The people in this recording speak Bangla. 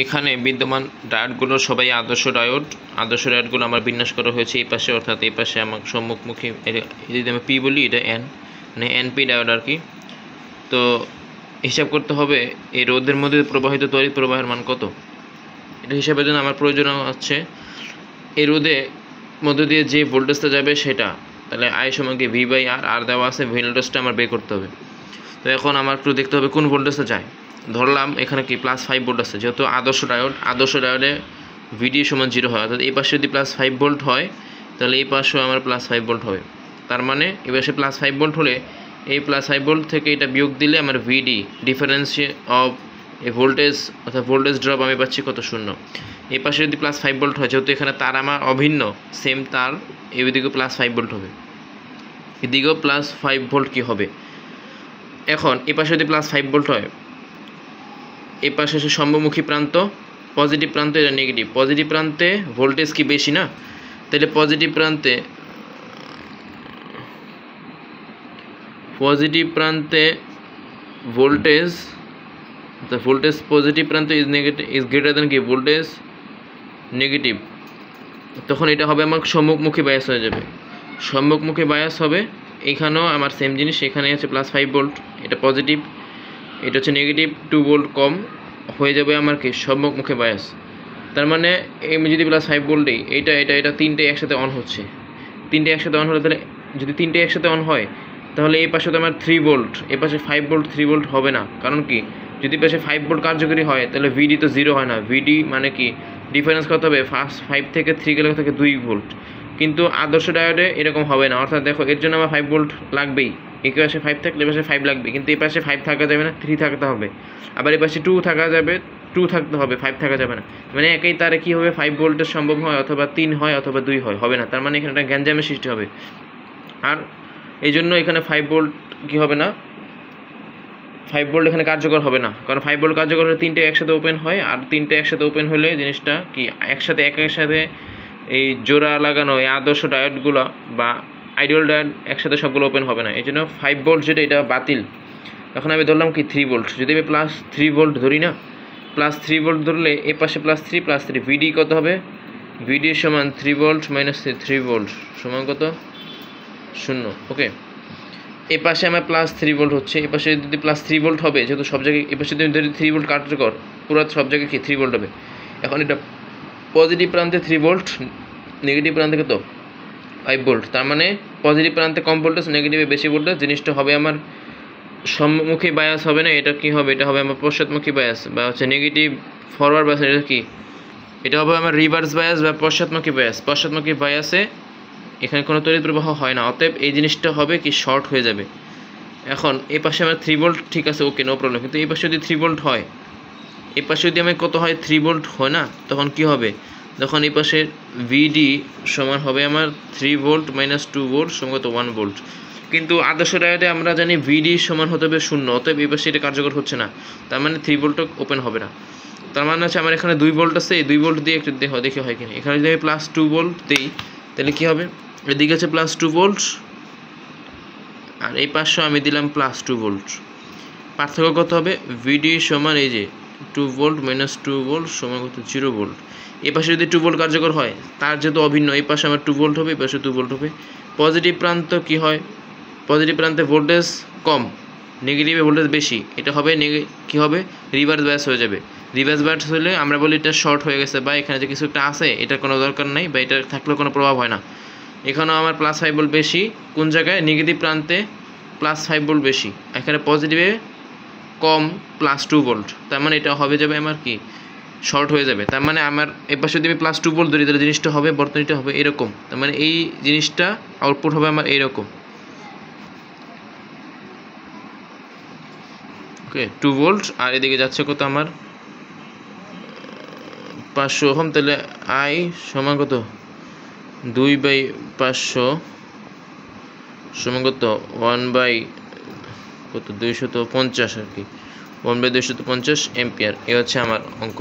এখানে বিদ্যমান ডায়োডগুলো সবাই আদর্শ ডায়োডগুলো আমার বিন্যাস করা হয়েছে এই পাশে, অর্থাৎ এই পাশে আমার সম্মুখমুখী, যদি আমি পি বলি এটা এন, মানে এনপি ডায়োড আর কি। তো হিসাব করতে হবে এই রোধের মধ্যে প্রবাহিত তড়িৎ প্রবাহের মান কত, এটা হিসাবের জন্য আমার প্রয়োজন হচ্ছে এই রোধের মধ্য দিয়ে যে ভোল্টেজটা যাবে সেটা, তাহলে আই সমান কি ভি বাই আর, আর দেওয়া আছে, ভোল্টেজটা আমার বের করতে হবে। তো এখন আমার একটু দেখতে হবে কোন ভোল্টেজটা যায়। ধরলাম এখানে কি +5 ভোল্ট আছে, যেহেতু আদর্শ ডায়োডে ভিডি সমান 0 হয়, অর্থাৎ এই পাশে যদি +5 ভোল্ট হয় তাহলে এই পাশেও আমার +5 ভোল্ট হবে। তার মানে এই পাশে +5 ভোল্ট হলে এই +5 ভোল্ট থেকে এটা বিয়োগ দিলে আমার ভিডি ডিফারেন্স অফ এই ভোল্টেজ, অর্থাৎ ভোল্টেজ ড্রপ আমি পাচ্ছি কত, 0। এই পাশে যদি +5 ভোল্ট হয়, যেহেতু এখানে তার আমার অভিন্ন সেম তার, এদিকেও +5 ভোল্ট হবে, এদিকেও +5 ভোল্ট কি হবে। এখন এই পাশে যদি +5 ভোল্ট হয়, এই পাশে হচ্ছে সম্মুখী প্রান্ত, পজিটিভ প্রান্ত, এটা নেগেটিভ। পজিটিভ প্রান্তে ভোল্টেজ কি বেশি না, তাহলে পজিটিভ প্রান্তে ভোল্টেজ পজিটিভ প্রান্ত ইজ গ্রেটার দেন কি ভোল্টেজ নেগেটিভ, তখন এটা হবে আমার সম্মুখমুখী বায়াস হয়ে যাবে। সম্মুখমুখী বায়াস হবে, এইখানেও আমার সেম জিনিস, এখানে হচ্ছে +5 ভোল্ট, এটা পজিটিভ, এটা হচ্ছে নেগেটিভ, 2 ভোল্ট কম হয়ে যাবে আমার কি সম্মুখমুখী বায়াস। তার মানে আমি যদি +5 ভোল্ট দিই, এটা তিনটে একসাথে অন হচ্ছে, তিনটে একসাথে অন হলে তাহলে যদি তিনটে একসাথে অন হয় তাহলে এই পাশে তো আমার 3 ভোল্ট, এই পাশে 5 ভোল্ট, 3 ভোল্ট হবে না। কারণ কি, যদি পাশে 5 ভোল্ট কার্যকরী হয় তাহলে ভিডি তো 0 হয় না। ভিডি মানে কি, ডিফারেন্স কত হবে, 5 থেকে 3 গেলে থেকে 2 ভোল্ট, কিন্তু আদর্শ ডায়োডে এরকম হবে না। অর্থাৎ দেখো, এর জন্য আমার 5 ভোল্ট লাগবেই, এই পাশে 5 থাকলে এই পাশে 5 লাগবে, কিন্তু এই পাশে 5 থাকা যাবে না, 3 থাকতে হবে। আবার এই পাশে 2 থাকা যাবে, 2 থাকতে হবে, 5 থাকা যাবে না। মানে একই তারে কী হবে, 5 ভোল্টের সম্ভব হয়, অথবা 3 হয়, অথবা 2 হয়, হবে না। তার মানে এখানে একটা গ্যাঞ্জামের সৃষ্টি হবে। আর এই জন্য এখানে 5 ভোল্ট কী হবে না, 5 ভোল্ট এখানে কার্যকর হবে না, কারণ 5 ভোল্ট কার্যকর হলে তিনটে একসাথে ওপেন হয়, আর তিনটে একসাথে ওপেন হলে জিনিসটা কি একসাথে এই জোড়া লাগানো এই আদর্শ ডায়োডগুলো বা আইডিয়াল ডায়োড একসাথে সবগুলো ওপেন হবে না। এই জন্য 5 ভোল্ট যেটা, এটা বাতিল। এখন আমি ধরলাম কি 3 ভোল্ট, যদি আমি +3 ভোল্ট ধরি না, +3 ভোল্ট ধরলে এই পাশে +3 ভিডি কত হবে, ভিডি সমান 3 ভোল্ট - 3 ভোল্ট সমান কত, 0। ওকে, এই পাশে আমার +3 ভোল্ট হচ্ছে, এই পাশে যদি +3 ভোল্ট হবে, যেহেতু সব জায়গায় এই পাশে যদি 3 ভোল্ট কার্যকর, পুরো সব জায়গায় কি 3 ভোল্ট হবে। এখন এটা পজিটিভ প্রান্তে 3 ভোল্ট, নেগেটিভ প্রান্তে কত, 5 ভোল্ট। তার মানে পজিটিভ প্রান্তে কম ভোল্টেজ, নেগেটিভে বেশি ভোল্টেজ। জিনিসটা হবে আমার সম্মুখী বায়াস হবে না, এটা কি হবে, এটা হবে আমার পশ্চাৎমুখী বায়াস, বা হচ্ছে নেগেটিভ ফরওয়ার্ড বায়াস। এটা কি, এটা হবে আমার রিভার্স বায়াস বা পশ্চাৎমুখী বায়াস। পশ্চাৎমুখী বায়াসে এখানে কোনো তড়িৎ প্রবাহ হয় না, অতএব এই জিনিসটা হবে কি শর্ট হয়ে যাবে। এখন এই পাশে আমার 3 ভোল্ট, ঠিক আছে, ওকে, নো প্রবলেম। কিন্তু এই পাশে যদি 3 ভোল্ট হয়, এই পাশে যদি আমার কত হয়, 3 ভোল্ট হয় না, তখন কি হবে, তখন এই পাশে ভিডি সমান হবে আমার 3 ভোল্ট - 2 ভোল্ট সমান কত, 1 ভোল্ট। কিন্তু আদর্শ ডায়োডে আমরা জানি ভিডি সমান হতে হবে 0, অতএব এই পাশে এটা কার্যকর হচ্ছে না, তার মানে 3 ভোল্ট ওপেন হবে না। তার মানে হচ্ছে আমার এখানে 2 ভোল্ট আছে, এই 2 ভোল্ট দিয়ে একটু দেখে হয় কিনা। এখানে যদি আমি +2 ভোল্ট দিই তাহলে কী হবে, এদিকে হচ্ছে +2 ভোল্ট, আর এই পাশে আমি দিলাম +2 ভোল্ট। পার্থক্য কত হবে, ভিডি সমান এই যে 2 ভোল্ট - 2 ভোল্ট সমান কত, 0 ভোল্ট। এই পাশে যদি 2 ভোল্ট কার্যকর হয়, তার যেহেতু অভিন্ন, এই পাশে আমার 2 ভোল্ট হবে, এই পাশে 2 ভোল্ট হবে। পজিটিভ প্রান্ত কি হয়, পজিটিভ প্রান্তে ভোল্টেজ কম, নেগেটিভে ভোল্টেজ বেশি, এটা হবে কী হবে, রিভার্স বায়াস হয়ে যাবে। রিভার্স বায়াস হলে আমরা বলি এটা শর্ট হয়ে গেছে, বা এখানে যে কিছু একটা আছে এটার কোনো দরকার নাই, বা এটা থাকলেও কোনো প্রভাব হয় না। এখানেও আমার +5 ভোল্ট বেশি, কোন জায়গায়, নেগেটিভ প্রান্তে +5 ভোল্ট বেশি, এখানে পজিটিভে কম +2 ভোল্ট। তার মানে এটা হবে যাবে আমার কি শর্ট হয়ে যাবে। তার মানে আমার এই পাশে যদি আমি +2 ভোল্ট ধরি তাহলে জিনিসটা হবে, বর্তনীটা হবে এরকম। তার মানে এই জিনিসটা আউটপুট হবে আমার এইরকম। ওকে, 2 ভোল্ট, আর এদিকে যাচ্ছে কত আমার 500 ওহম, তাহলে আই সমান কত, 2/500 সমান কত, 1/250 আর কি, 1/250 এম্পিয়ার। এ হচ্ছে আমার অঙ্ক।